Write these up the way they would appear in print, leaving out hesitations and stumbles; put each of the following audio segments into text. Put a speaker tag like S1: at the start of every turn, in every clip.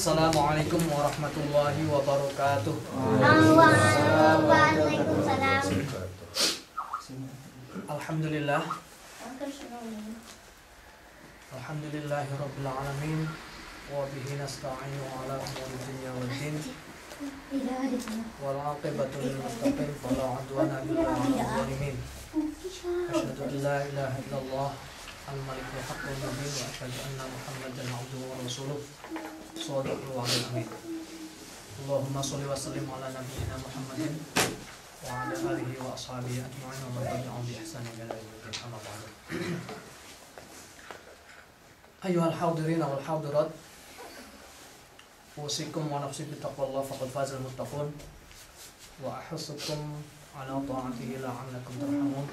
S1: Assalamualaikum warahmatullahi wabarakatuh.
S2: Waalaikumsalam.
S1: Alhamdulillah. Alhamdulillahirabbil alamin wa bihi nasta'inu ala umuri dunya waddin. Wal 'aqibatu lil muttaqin wala 'udwana illa 'alal zalimin. Asyhadu an la ilaha illallah al-malikul haqqul mubin wa asyhadu anna Muhammadan 'abduhu wa rasuluh. Shadaqallahu amin. Allahumma shalli wa sallim ala nabiyyina Muhammadin wa ala alihi wa ashabihi ajma'in wa man tabi'ahum bi ihsan ila yaumil qiyamah. Amma ba'du. Ayyuhal hadirin wal hadirat, usikum wa nafsi bi taqwallah faqad fazal muttaqun wa ahussukum ala ta'atihi la'allakum turhamun.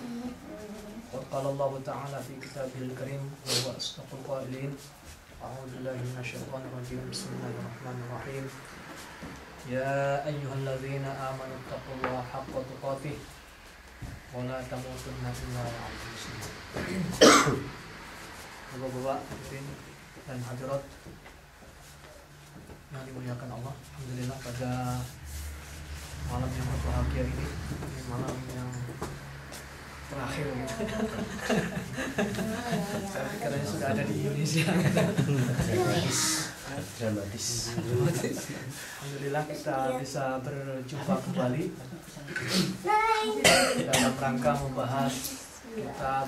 S1: Qad qala Allah ta'ala fi kitabihil karim wa huwa asdaqul qailin. A'udzu billahi minasyaitonir rajim. Bismillahirrahmanirrahim. Ya ayyuhalladzina amanu taqullaha haqqa tuqatih wa la tamutunna illa wa antum muslimun. Bapak-bapak dan hadirat yang dimuliakan Allah, alhamdulillah pada malam yang berbahagia ini malam yang terakhir gitu. Saya pikirnya sudah ada di Indonesia. Dramatis. Alhamdulillah kita bisa berjumpa kembali dalam rangka membahas kitab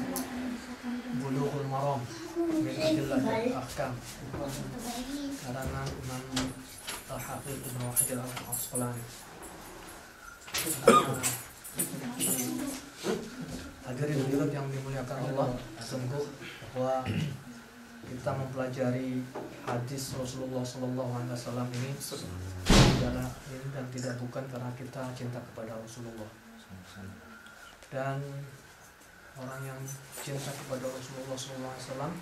S1: Bulughul Maram min Adillatil Ahkam karangan Imam Al-Hafidz Ibnu Hajar Al-Asqalani. Hadirin hadirat yang dimuliakan Allah, sungguh bahwa kita mempelajari hadis Rasulullah SAW ini adalah ini dan tidak bukan karena kita cinta kepada Rasulullah. Dan orang yang cinta kepada Rasulullah SAW,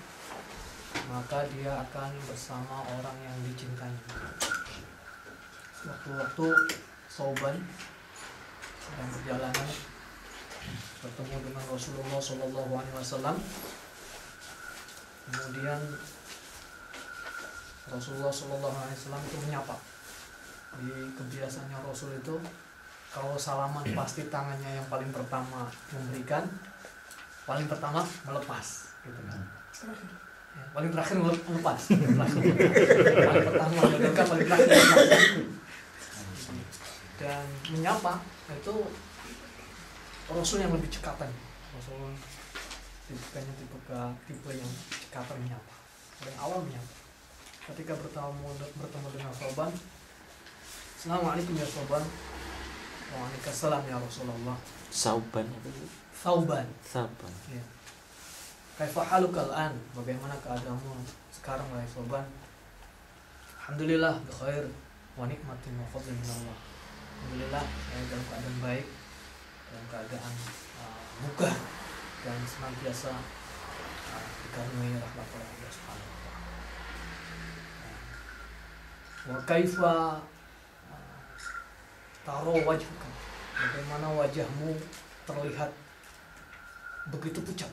S1: maka dia akan bersama orang yang dicintainya. Waktu-waktu Sauban sedang perjalanan bertemu dengan Rasulullah SAW, kemudian Rasulullah SAW itu menyapa. Di kebiasaannya Rasul itu kalau salaman pasti tangannya yang paling pertama memberikan, paling pertama melepas, gitu kan. Ya, paling terakhir melepas. Paling pertama memberikan, paling terakhir melepas. Dan menyapa itu Rasul yang lebih cekatan. Rasul tipe yang cekatan menyapa. Paling awal menyapa. Ketika bertemu dengan Sauban, Assalamualaikum ya Sauban. Waalaikumsalam ya Rasulullah.
S3: Sauban.
S1: Ya. Kaifa haluka al-an? Bagaimana keadaanmu sekarang wahai Sauban? Alhamdulillah bi khair wa nikmatin wa fadlin min Allah. Alhamdulillah saya dalam keadaan baik, dalam keadaan muka dan senantiasa dikaruniai rahmat Allah Subhanahu wa taala. Wa kaifa taro wajhaka? Bagaimana wajahmu terlihat begitu pucat?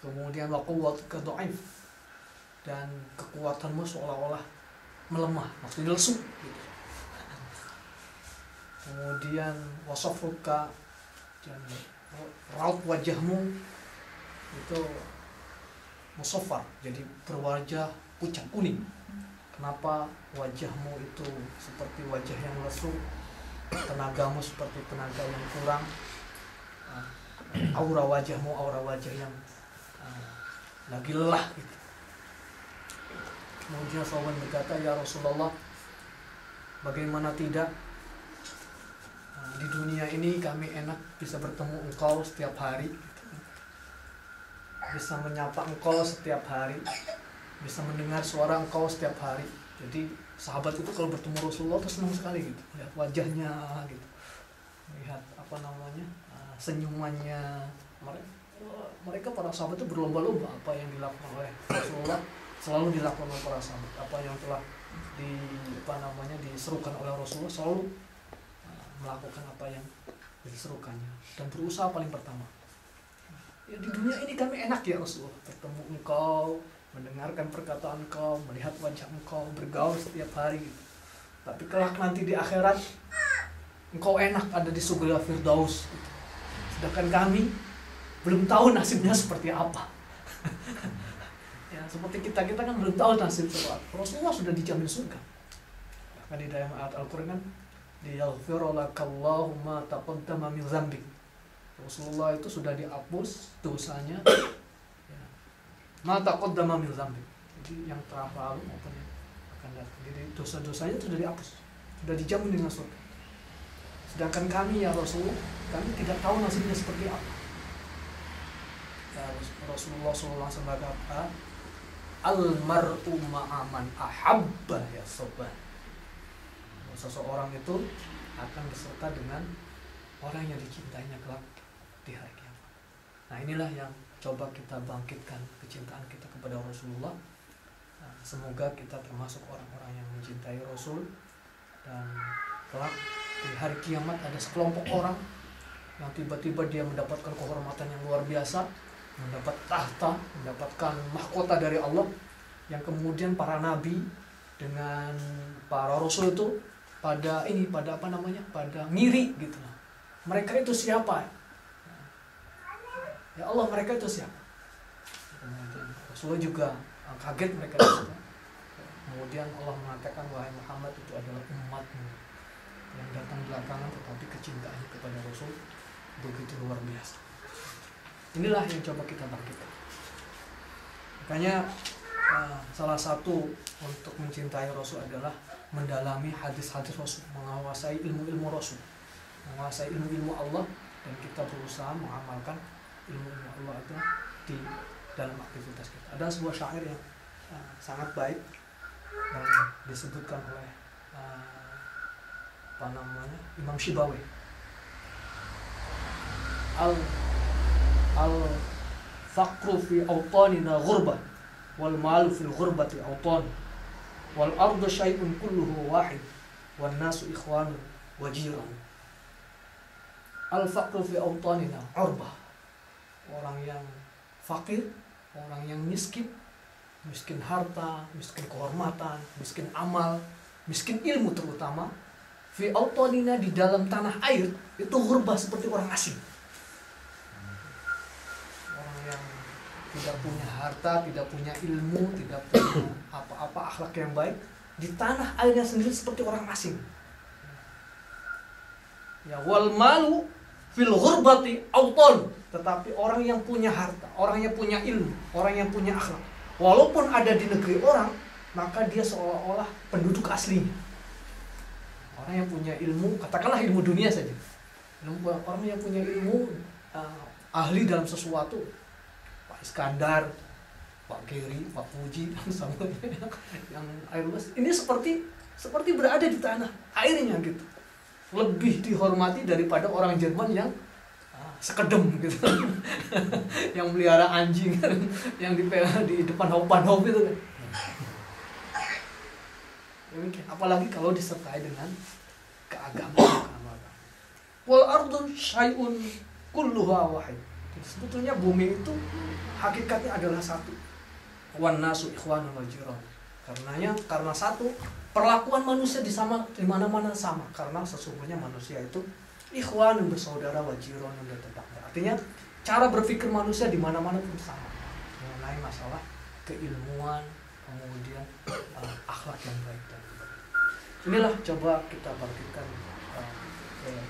S1: Kemudian wa quwwatuka dhaif, dan kekuatanmu seolah-olah melemah, maksudnya lesu gitu. Kemudian wasafruka, dan raut wajahmu itu musaffar, jadi berwajah pucat kuning. Kenapa wajahmu itu seperti wajah yang lesu, tenagamu seperti tenaga yang kurang, aura wajahmu aura wajah yang lagi lelah gitu. Kemudian Sauban berkata, ya Rasulullah, bagaimana tidak, di dunia ini kami enak bisa bertemu engkau setiap hari gitu. Bisa menyapa engkau setiap hari, bisa mendengar suara engkau setiap hari. Jadi sahabat itu kalau bertemu Rasulullah itu senang sekali gitu, lihat wajahnya gitu, lihat senyumannya. Mereka para sahabat itu berlomba-lomba apa yang dilakukan oleh Rasulullah selalu dilakukan oleh para sahabat. Apa yang telah diserukan oleh Rasulullah selalu melakukan apa yang diserukannya dan berusaha paling pertama. Ya, di dunia ini kami enak ya Rasulullah, bertemu engkau, mendengar mendengarkan perkataan engkau, melihat wajah engkau, bergaul setiap hari. Tapi kelak nanti di akhirat engkau enak ada di surga Firdaus. Sedangkan kami belum tahu nasibnya seperti apa. Ya, seperti kita kan belum tahu nasib seperti apa. Rasulullah sudah dijamin surga. Bahkan di dalam ayat Al-Quran kan, liyaghfira lakallahu ma taqaddama min dzambik. Rasulullah itu sudah dihapus dosanya. Ya. Ma taqaddama min dzambik. Jadi yang telah lalu maupun yang akan datang. Jadi dosa-dosanya sudah dihapus, sudah dijamin dengan surga. Sedangkan kami ya Rasul, kami tidak tahu nasibnya seperti apa. Ya, Rasulullah SAW berkata, Al-mar'u ma'aman ahabba ya sobat. Seseorang itu akan beserta dengan orang yang dicintainya kelak di hari kiamat. Nah, inilah yang coba kita bangkitkan kecintaan kita kepada Rasulullah. Nah, semoga kita termasuk orang-orang yang mencintai Rasul, dan kelak di hari kiamat ada sekelompok orang yang tiba-tiba dia mendapatkan kehormatan yang luar biasa, mendapat tahta, mendapatkan mahkota dari Allah, yang kemudian para nabi dengan para rasul itu pada ngiri gitu. Mereka itu siapa? Ya Allah, mereka itu siapa? Rasulullah juga kaget mereka itu. Kemudian Allah mengatakan, wahai Muhammad, itu adalah umatmu yang datang belakangan, tetapi kecintaannya kepada Rasul begitu luar biasa. Inilah yang coba kita bangkitkan. Makanya salah satu untuk mencintai Rasul adalah mendalami hadis-hadis Rasul, menguasai ilmu-ilmu Rasul, menguasai ilmu-ilmu Allah, dan kita berusaha mengamalkan ilmu-ilmu Allah itu di dalam aktivitas kita. Ada sebuah syair yang sangat baik yang disebutkan oleh Imam Syibawi. Al-faqru fi awtanina ghurba wal malu fil ghurbati awtan wal ardu syai'un kulluhu wahid wan nasu ikhwanu wa jiran. Al-faqru fi awtanina urba. Orang yang fakir, orang yang miskin harta, miskin kehormatan, miskin amal, miskin ilmu terutama. Fi awtanina, di dalam tanah air itu ghurba, seperti orang asing. Orang yang tidak punya harta, tidak punya ilmu, tidak punya apa-apa akhlak yang baik, di tanah airnya sendiri seperti orang asing. Ya, wal malu fil ghurbati awtan. Tetapi orang yang punya harta, orang yang punya ilmu, orang yang punya akhlak, walaupun ada di negeri orang, maka dia seolah-olah penduduk aslinya. Orang yang punya ilmu, katakanlah ilmu dunia saja, orang yang punya ilmu, ahli dalam sesuatu, Pak Iskandar, Pak Geri, Pak Puji, yang air luas, ini seperti berada di tanah airnya gitu. Lebih dihormati daripada orang Jerman yang sekedem gitu, yang melihara anjing, yang di depan Hauptbahnhof itu kan. Apalagi kalau disertai dengan keagamaan. Wal ardu syai'un kulluha wahid. Sebetulnya bumi itu hakikatnya adalah satu. Wan nasu ikhwanun wa jiran. Karena satu, perlakuan manusia di mana-mana sama, karena sesungguhnya manusia itu ikhwanun, bersaudara, wa jiran, dan tetangga. Artinya cara berpikir manusia di mana-mana pun sama mengenai masalah keilmuan, kemudian akhlak yang baik dan baik. Inilah coba kita bangkitkan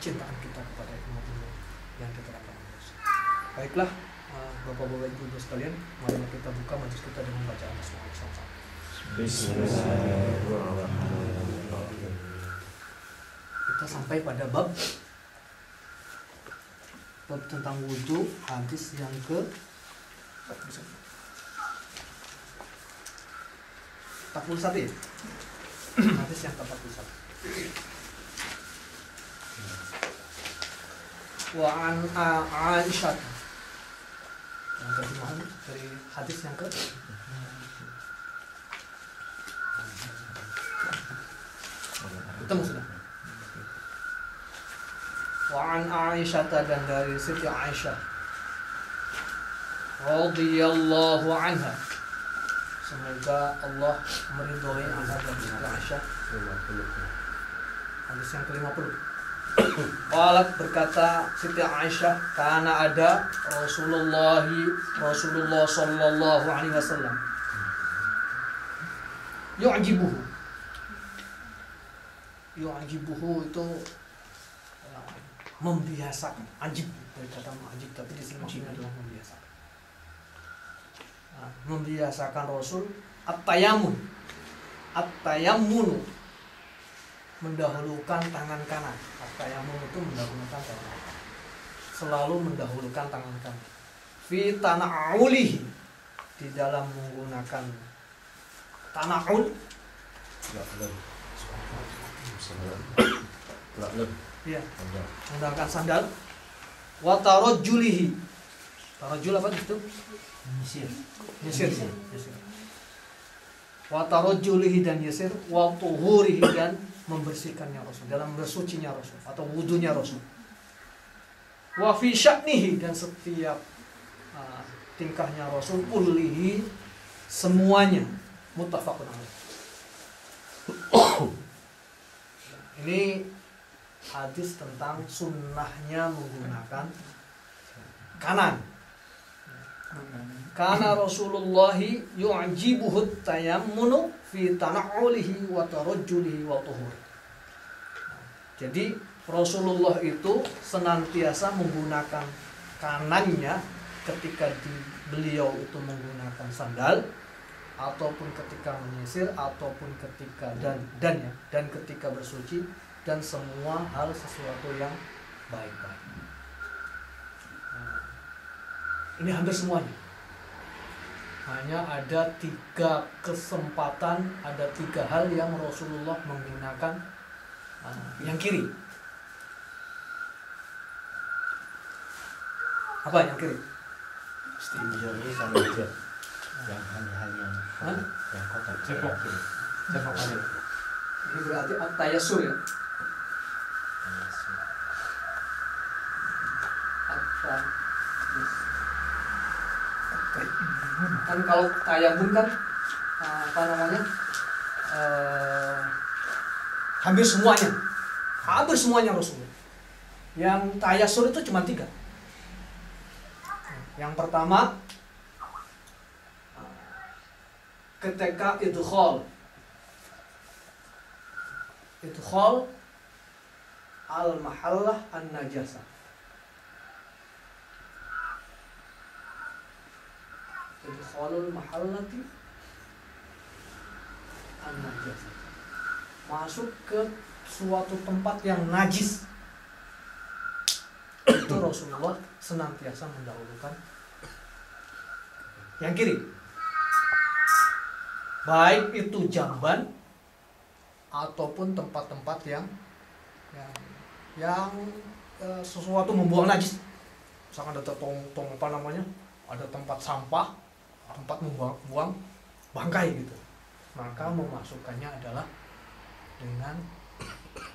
S1: cintaan kita kepada ilmu-ilmu yang kita dapat. Baiklah, Bapak-bapak, Ibu-ibu sekalian, mari kita buka majelis kita dengan bacaan Bismillahirrahmanirrahim. Bismillahirrahmanirrahim. Kita sampai pada bab tentang wudhu, hadis yang ke 41 ya? Hadis yang ke-41. Wa an Aisyah. Yang terjemahan dari hadis yang ke ketemu sudah. Wa an Aisyah, dan dari Siti Aisyah radhiyallahu anha, Semoga Allah meridhoi anak dan Siti Aisyah. Hadis yang ke-50. Qalat berkata Siti Aisyah, karena ada Rasulullah sallallahu alaihi wasallam. Yu'jibuhu itu membiasakan. Ajib dari kata ajib, tapi di sini maksudnya adalah membiasakan. Membiasakan Rasul at-tayammunu mendahulukan tangan kanan. At-tayammun itu mendahulukan tangan kanan. Selalu mendahulukan tangan kanan. Fi tana'ulihi, di dalam menggunakan tana'ul. Iya, menggunakan sandal. Wa tarajjulihi. Tarajjul apa itu? Nyisir. Wa tarajjulihi dan nyisir, wa tuhurihi dan membersihkannya Rasul, dalam bersucinya Rasul atau wudunya Rasul. Wa fi sya'nihi, dan setiap tingkahnya Rasul, kullihi, semuanya, muttafaqun alaih. Ini hadis tentang sunnahnya menggunakan kanan. Karena Rasulullah yu'jibuhu tayammunu fi tana'ulihi wa tarajjulihi wa tuhur. Jadi Rasulullah itu senantiasa menggunakan kanannya ketika beliau itu menggunakan sandal, ataupun ketika menyisir, ataupun ketika dan ketika bersuci, dan semua hal sesuatu yang baik-baik. Ini hampir semuanya. Hanya ada 3 kesempatan, ada 3 hal yang Rasulullah menggunakan yang kiri. Apa yang kiri?
S2: Istinjanya sama aja. Yang hal-hal yang kotor.
S1: Cepok. Ini berarti at-tayassur ya. Kan kalau tayammum kan apa namanya, hampir semuanya Rasulullah. Yang tayassur itu cuma 3. Yang pertama, ketika idkhal al-mahallah an-najasah. Idkhalul mahallati an-najasah. Masuk ke suatu tempat yang najis. Itu Rasulullah senantiasa mendahulukan yang kiri. Baik itu jamban ataupun tempat-tempat yang sesuatu membuang najis. Misalkan ada tong apa namanya? Ada tempat sampah, tempat membuang bangkai gitu. Maka memasukkannya adalah dengan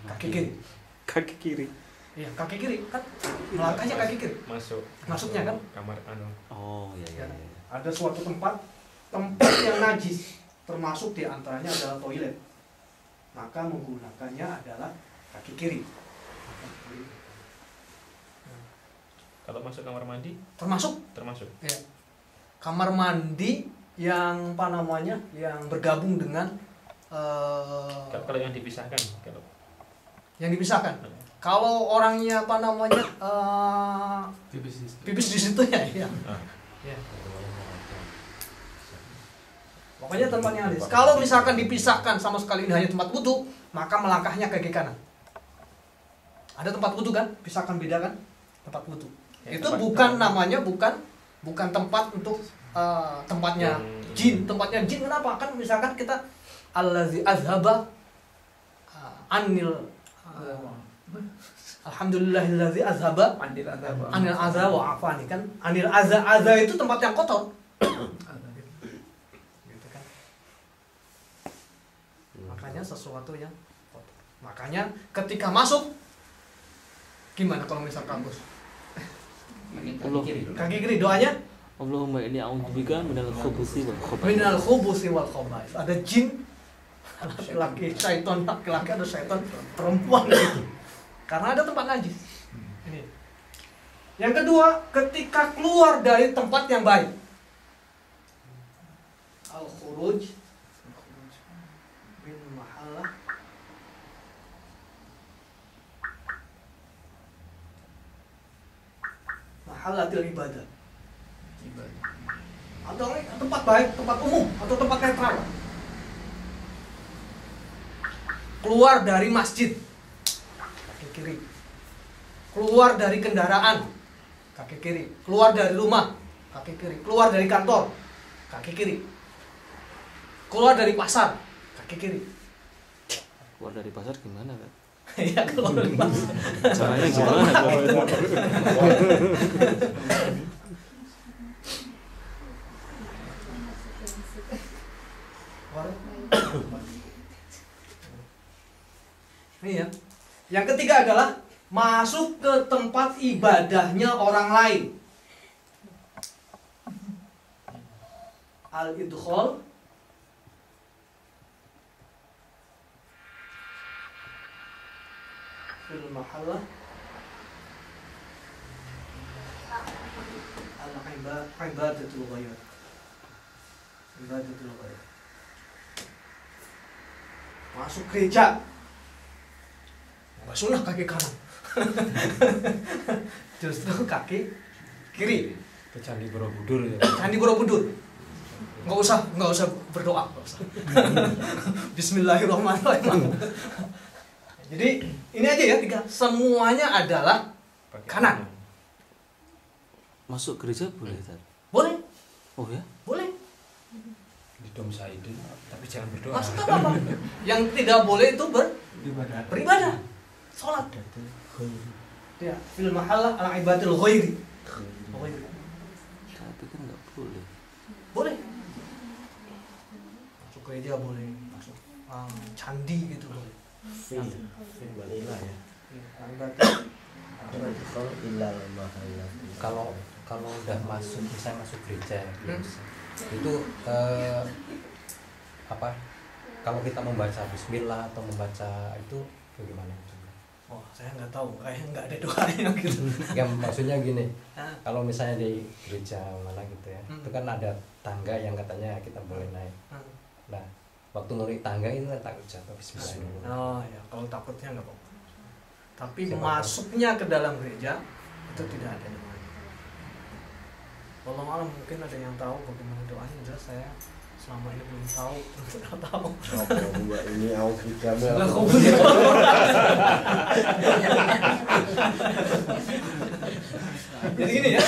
S1: kaki kiri.
S3: Kaki kiri.
S1: Iya, kaki kiri kan melangkahnya kaki kiri. Masuknya kan
S2: kamar anu.
S3: Oh iya.
S1: Ada suatu tempat yang najis, termasuk diantaranya adalah toilet. Maka menggunakannya adalah kaki kiri.
S2: Kalau masuk kamar mandi? Termasuk.
S1: Ya. Kamar mandi yang apa namanya, yang bergabung dengan
S2: kalau yang dipisahkan,
S1: Kalau orangnya apa namanya pipis di situ ya. Ya. Pokoknya tempatnya hadis. Kalau misalkan dipisahkan sama sekali ini hanya tempat wudu, maka melangkahnya kaki kanan. Ada tempat wudu kan? Pisahkan, bedakan tempat wudu. Ya, itu bukan namanya bukan tempat untuk tempatnya jin. Tempatnya jin kenapa? Kan misalkan kita allazi azhaba anil alhamdulillahillazi azhaba anil adza wa afani, kan anil adza itu tempat yang kotor. Gitu kan. Makanya sesuatu yang kotor. Makanya ketika masuk gimana kalau misal kampus? Kaki kiri doanya
S3: Allahumma inni a'udzubika minal khubuthi wal khaba'ith.
S1: Minal khubuthi wal khaba'ith. Ada jin laki-laki, syaitan laki-laki, ada syaitan perempuan gitu. Karena ada tempat najis. Ini. Yang kedua, ketika keluar dari tempat yang baik. Al-khuruj min mahallah mahalatil ibadah. Atau tempat baik, tempat umum, atau tempat netral. Keluar dari masjid, kaki kiri. Keluar dari kendaraan, kaki kiri. Keluar dari rumah, kaki kiri. Keluar dari kantor, kaki kiri. Keluar dari pasar, kaki kiri.
S3: Keluar dari pasar gimana, Kak?
S1: Ya, keluar dari pasar.
S3: Caranya gimana?
S1: Ini ya. Yang ketiga adalah masuk ke tempat ibadahnya orang lain. Al-idkhal fil mahallah al-ibadatul ghair. Ibadatul ghair. Masuk gereja. Nggak sunnah kaki kanan. Justru kaki kiri.
S2: Ke Candi Borobudur ya.
S1: Candi Borobudur. Nggak usah berdoa. Nggak usah. Bismillahirrahmanirrahim. Jadi ini aja ya tiga. Semuanya adalah kanan.
S3: Masuk gereja boleh, Tat?
S1: Boleh.
S3: Oh ya?
S1: Boleh.
S2: Di Dom Saidin, tapi jangan berdoa.
S1: Masuk apa? Yang tidak boleh itu beribadah. Sholat. Ya, fil mahallah ala ibadatul ghairi.
S3: Tapi kan nggak boleh.
S1: Boleh. Masuk gereja boleh, masuk candi gitu boleh.
S4: Balilah ya.
S5: Kalau udah masuk, misalnya masuk gereja itu apa? Kalau kita membaca Bismillah atau membaca itu bagaimana?
S1: Oh, saya nggak tahu, kayaknya nggak ada doanya gitu.
S5: Ya maksudnya gini, kalau misalnya di gereja mana gitu ya, itu kan ada tangga yang katanya kita boleh naik. Nah, waktu naik tangga itu kan takut jatuh Bismillah dulu.
S1: Oh ya, kalau takutnya nggak apa-apa. Tapi masuknya ke dalam gereja itu tidak ada doanya. Wallahu a'lam, mungkin ada yang tahu bagaimana doanya. Jelas saya selama ini belum tahu, tidak tahu.
S4: Mbak ini
S1: Lah, kok jadi gini ya,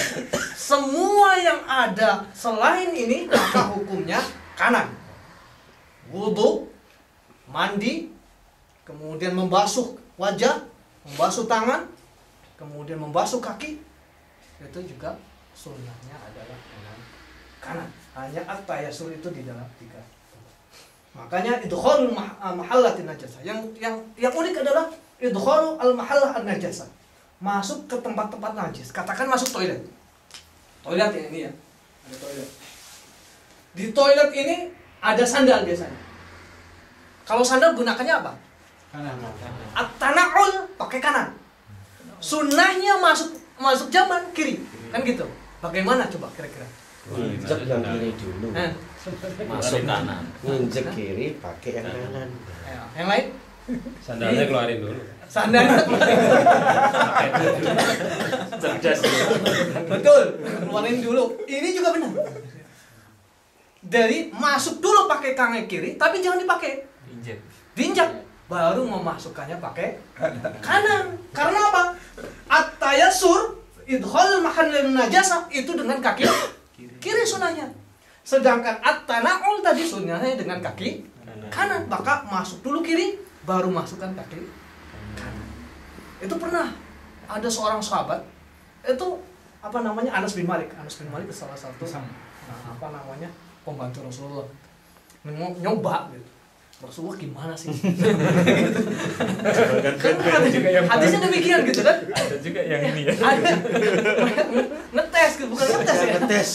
S1: semua yang ada selain ini maka hukumnya kanan. Wudu, mandi, kemudian membasuh wajah, membasuh tangan, kemudian membasuh kaki, itu juga sunnahnya adalah dengan kanan. Hanya at-tayassur itu di dalam tiga. Makanya idkhalul mahallatin najasah. Yang unik adalah idkhalul al-mahallah an-najasah. Masuk ke tempat-tempat najis. Katakan masuk toilet. Toilet yang ini ya. Ada toilet. Di toilet ini ada sandal biasanya. Kalau sandal gunakannya apa?
S2: Kanan.
S1: At-tana'ul pakai kanan. Sunnahnya masuk zaman kiri. Kan gitu. Bagaimana coba kira-kira?
S4: Injek yang kiri dulu.
S3: Masuk kanan.
S4: Injek kiri pakai yang kanan.
S1: Yang lain?
S2: Sandalnya keluarin dulu.
S1: Sandalnya
S3: Cerdas.
S1: betul, keluarin dulu. Ini juga benar. Dari masuk dulu pakai kaki kiri, tapi jangan dipakai. Diinjak. Baru memasukkannya pakai kanan. Karena apa? At-tayassur idkhal mahallin najasah itu dengan kaki kiri sunnahnya. Sedangkan at-tana'ul tadi sunnahnya dengan kaki kanan. Maka masuk dulu kiri, baru masukkan kaki kanan. Itu pernah ada seorang sahabat itu Anas bin Malik salah satu pembantu Rasulullah nyoba gitu. Rasulullah gimana sih?
S2: Kan ada juga yang
S1: hadisnya demikian gitu kan?
S2: ada juga yang ini ya.
S1: Ada ngetes gitu, bukan ngetes ya.
S4: Ngetes.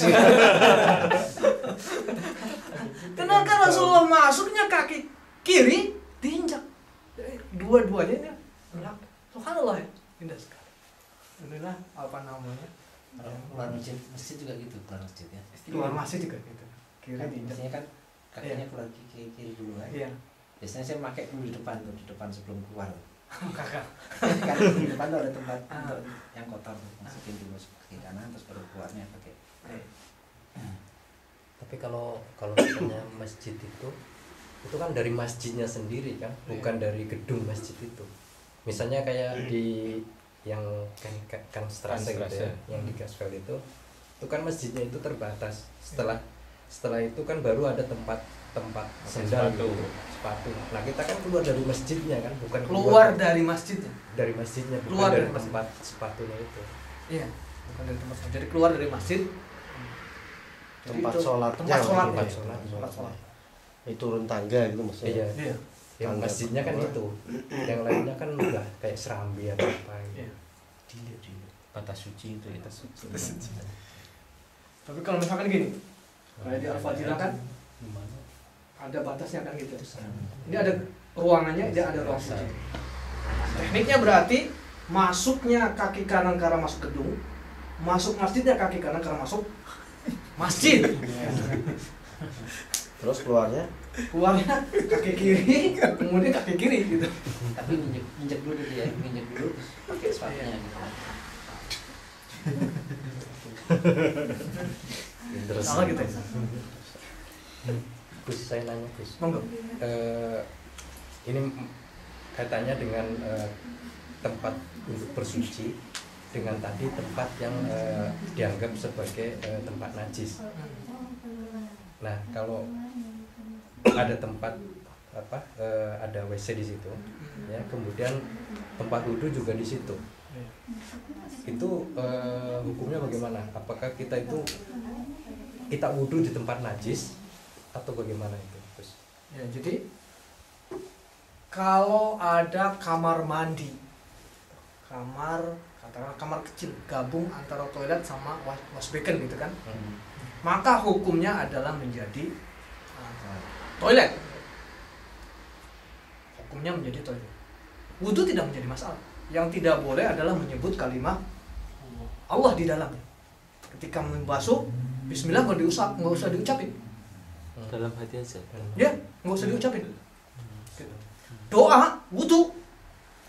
S1: Kenapa Rasulullah masuknya kaki kiri diinjak? Dua-duanya ini. Subhanallah ya. Indah sekali. Inilah apa namanya?
S6: Keluar masjid juga gitu, keluar masjid ya.
S1: Keluar masjid juga gitu. Kiri
S6: Kan
S1: diinjak.
S6: biasanya kan kakinya keluar kiri dulu kan.
S1: Iya.
S6: Biasanya saya pakai dulu di depan tuh, di depan sebelum keluar.
S1: Kakak.
S6: Kan di depan tuh ada tempat untuk yang kotor, masukin dulu ke kanan terus baru keluarnya pakai.
S5: Tapi kalau misalnya masjid itu kan dari masjidnya sendiri kan, bukan dari gedung masjid itu. Misalnya kayak di yang kan Strasse gitu ya, yang di Gasfeld itu kan masjidnya itu terbatas. Setelah itu kan baru ada tempat sendal sepatu. Nah kita kan keluar dari masjidnya kan, bukan
S1: Keluar dari masjidnya.
S5: dari masjidnya, bukan
S1: Keluar
S5: dari
S1: dari masjid.
S5: tempat sepatunya itu.
S1: Iya. Bukan dari tempat sholat. Jadi keluar dari masjid. Jadi
S4: Tempat
S1: itu
S4: sholatnya.
S1: Tempat sholat.
S5: Tempat
S1: ya.
S5: sholat.
S1: Tempat sholat.
S4: Ini turun tangga gitu maksudnya.
S5: Iya.
S1: Iya.
S5: Yang
S4: Tangga
S5: masjidnya kan
S4: pertama.
S5: itu, yang lainnya kan udah kayak serambi atau apa gitu.
S1: Iya.
S3: Dilihat batas suci itu ya.
S1: Tapi kalau misalkan gini, kayak di Al-Fatilah kan
S3: Gimana?
S1: ada batasnya kan gitu. Ini ada ruangannya, dia ada ruang suci. Tekniknya berarti masuknya kaki kanan ke arah masuk gedung, masuk masjidnya kaki kanan ke arah masuk masjid.
S4: Terus keluarnya
S1: Keluarnya kaki kiri, kemudian kaki kiri gitu.
S6: Tapi injek dulu dia, injek dulu terus pakai sepatunya gitu.
S5: Terus
S1: Salah gitu ya.
S5: Gus, saya nanya Gus.
S1: Monggo.
S5: Ini kaitannya dengan tempat untuk bersuci dengan tadi tempat yang dianggap sebagai tempat najis. Nah, kalau ada tempat ada WC di situ, ya, kemudian tempat wudhu juga di situ. Itu hukumnya bagaimana? Apakah kita wudhu di tempat najis atau bagaimana itu? Terus.
S1: Ya, jadi kalau ada kamar mandi, katakanlah kamar kecil gabung antara toilet sama washbasin gitu kan, maka hukumnya adalah menjadi toilet. Hukumnya menjadi toilet. Wudhu tidak menjadi masalah. Yang tidak boleh adalah menyebut kalimat Allah di dalamnya. Ketika membasuh, Bismillah nggak usah diucapin.
S3: Dalam hati aja.
S1: Ya, nggak usah diucapin. Doa wudhu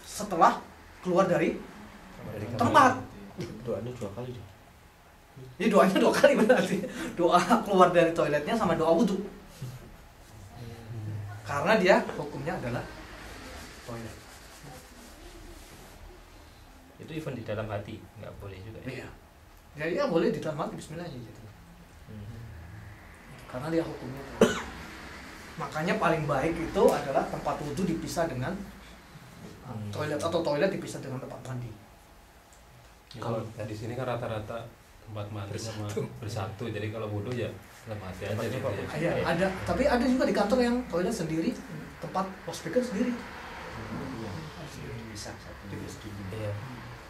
S1: setelah keluar dari tempat.
S4: doanya 2 kali deh.
S1: Jadi doanya 2 kali berarti. Doa keluar dari toiletnya sama doa wudhu. Karena dia hukumnya adalah toilet.
S2: Itu even di dalam hati nggak boleh juga ya.
S1: Iya. Ya, ya boleh di dalam hati Bismillah aja gitu. Karena dia hukumnya toilet. Makanya paling baik itu adalah tempat wudhu dipisah dengan toilet, atau toilet dipisah dengan tempat mandi.
S2: Kalau di sini kan rata-rata tempat mandi sama bersatu. Jadi kalau wudhu ya dalam hati aja gitu ya.
S1: Iya, ada, tapi ada juga di kantor yang toilet sendiri, tempat washbasin sendiri.
S6: Bisa satu
S5: Iya.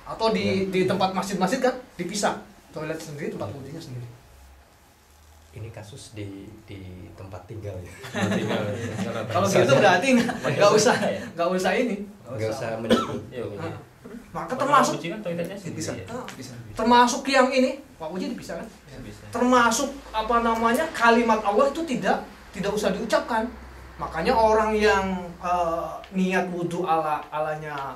S1: Atau di tempat masjid-masjid kan dipisah, toilet sendiri, tempat wudhunya sendiri.
S5: Ini kasus di tempat tinggal ya.
S1: Kalau gitu berarti nggak usah ini,
S5: Nggak usah menyebut.
S2: Iya,
S1: Ah. Maka
S2: Kalau
S1: termasuk
S2: suci kan toiletnya sendiri
S1: bisa,
S2: ya.
S1: termasuk yang ini, Pak Uji dipisah kan?
S2: Bisa.
S1: Termasuk kalimat Allah itu tidak usah diucapkan. Makanya orang yang niat wudhu alanya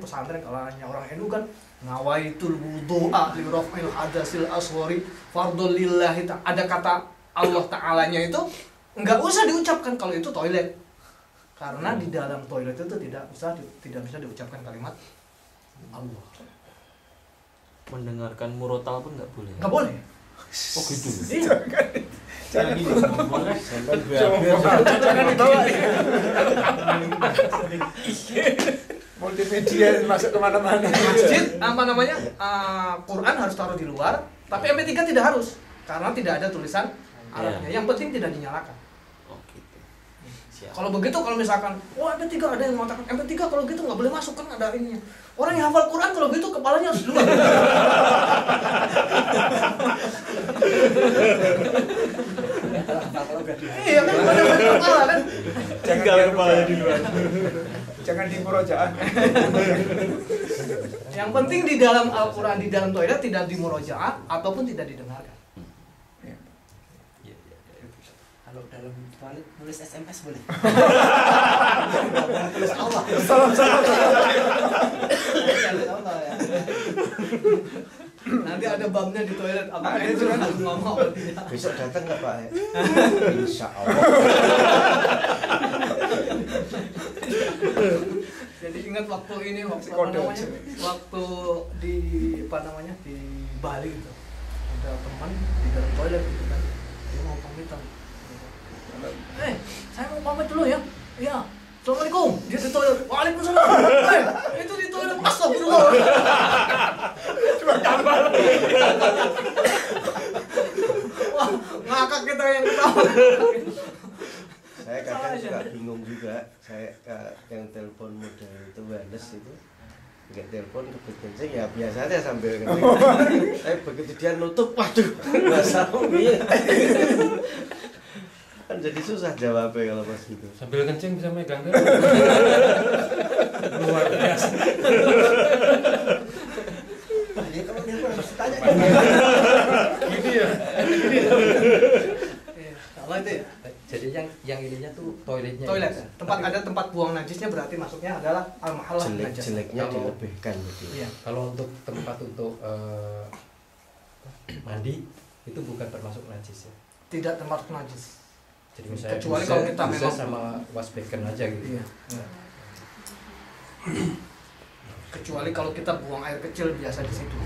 S1: pesantren, alanya orang NU kan, nawaitul wudhu'a li raf'il hadasil asghari fardhul lillahi. Ada kata Allah Ta'alanya itu nggak usah diucapkan kalau itu toilet. Karena di dalam toilet itu tidak bisa diucapkan kalimat Allah.
S3: Mendengarkan murotal pun nggak boleh.
S1: Nggak boleh.
S3: Oh gitu.
S1: Iya.
S4: Jangan gini. Sampai
S1: Jangan dibawa.
S7: Multimedia masuk kemana-mana.
S1: Masjid Quran harus taruh di luar, tapi MP3 tidak harus karena tidak ada tulisan Arabnya. Yang penting tidak dinyalakan.
S3: Oh gitu. Siap.
S1: Kalau begitu, kalau misalkan, wah MP3 ada yang mengatakan MP3 kalau gitu nggak boleh masuk kan ada ininya. Orang yang hafal Quran kalau gitu kepalanya harus dua. Iya kan, banyak kepala kan.
S4: Jangan kepalanya di luar.
S6: Jangan di murojaah.
S1: Yang penting di dalam Al-Quran, di dalam toilet tidak dimurojaah ataupun tidak didengarkan.
S6: Kalau dalam toilet nulis SMS boleh.
S1: Tulis Allah.
S6: Salam. Allah ya.
S1: Nanti ada babnya di toilet. Apakah itu kan ngomong atau tidak?
S4: Besok datang nggak Pak? Insya Allah.
S1: Jadi ingat waktu ini, waktu apa namanya? Waktu di di Bali gitu. Ada teman di dalam toilet gitu kan. Dia mau pamitan. Saya mau pamit dulu ya. Iya. Assalamualaikum. Dia di toilet. Waalaikumsalam. Itu di toilet. Astagfirullah. Cuma gambar. Wah, ngakak kita yang ketawa.
S4: Saya kadang suka bingung juga. Saya yang telepon model itu wireless itu nggak telepon kebet kencing ya biasa aja sambil kencing. Tapi begitu dia nutup, waduh, nggak sambung. Kan jadi susah jawabnya kalau pas gitu.
S2: Sambil kencing bisa megang kan? Luar biasa.
S6: Ya kalau dia harus tanya.
S2: Gini ya.
S1: Salah itu ya.
S5: Jadi yang ininya tuh toiletnya.
S1: Toilet.
S5: ya.
S1: Tempat ada tempat buang najisnya berarti masuknya adalah al-mahallah najis.
S4: Jelek-jeleknya
S5: Kalau-
S4: dilebihkan gitu.
S1: Iya.
S5: Kalau untuk tempat untuk mandi itu bukan termasuk najis ya.
S1: Tidak termasuk najis.
S5: Jadi misalnya
S1: Kecuali
S5: busa-
S1: kalau kita
S5: busa
S1: memang-
S5: sama wash basin aja gitu.
S1: Iya. Kecuali kalau kita buang air kecil biasa di situ.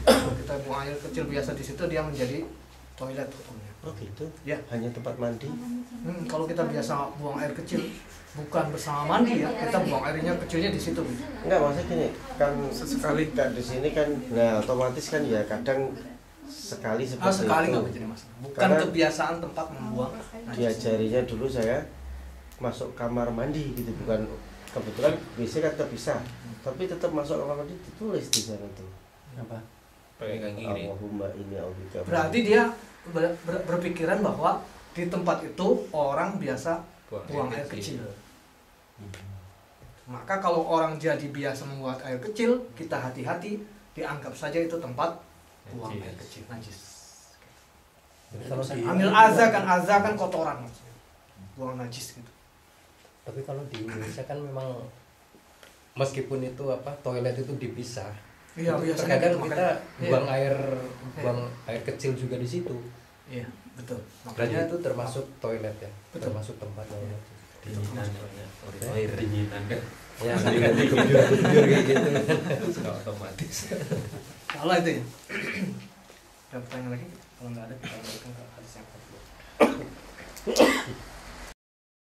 S1: Kalau kita buang air kecil biasa di situ dia menjadi toilet hukumnya.
S4: Oh gitu?
S1: Ya.
S4: Hanya tempat mandi?
S1: Kalau kita biasa buang air kecil bukan bersama mandi ya, kita buang airnya kecilnya di situ.
S4: Enggak, maksudnya gini, kan sesekali kan di sini kan, nah otomatis kan ya kadang sekali seperti
S1: Sekali
S4: itu.
S1: nggak menjadi masalah. Bukan
S4: Karena
S1: kebiasaan tempat membuang najis.
S4: diajarinya dulu saya masuk kamar mandi gitu, bukan kebetulan WC kan terpisah, tapi tetap masuk kamar mandi ditulis di sana tuh.
S5: Apa?
S2: Pakai kaki kiri.
S4: Allahumma inni a'udzubika.
S1: Berarti dia berpikiran bahwa di tempat itu orang biasa buang air kecil. Maka kalau orang jadi biasa membuat air kecil, kita hati-hati, dianggap saja itu tempat buang air kecil najis.
S5: Tapi kalau di
S1: Ambil azza kan kotoran maksudnya. Buang najis gitu.
S5: Tapi kalau di Indonesia kan memang meskipun itu apa toilet itu dipisah.
S1: Iya,
S5: itu
S1: biasanya
S5: terkadang
S1: gitu,
S5: kita
S1: makanya.
S5: buang
S1: Iya.
S5: buang air kecil juga di situ.
S1: Iya, betul.
S5: Dan
S1: Makanya
S5: itu termasuk toilet ya,
S1: Betul.
S5: termasuk tempat yang
S2: Dinyinan namanya. Air dinyinan kan.
S5: ya ganti gembur kayak gitu.
S2: Sudah otomatis.
S1: salah itu ya. Ada pertanyaan lagi? Kalau nggak ada kita berikan ke hadis yang kedua.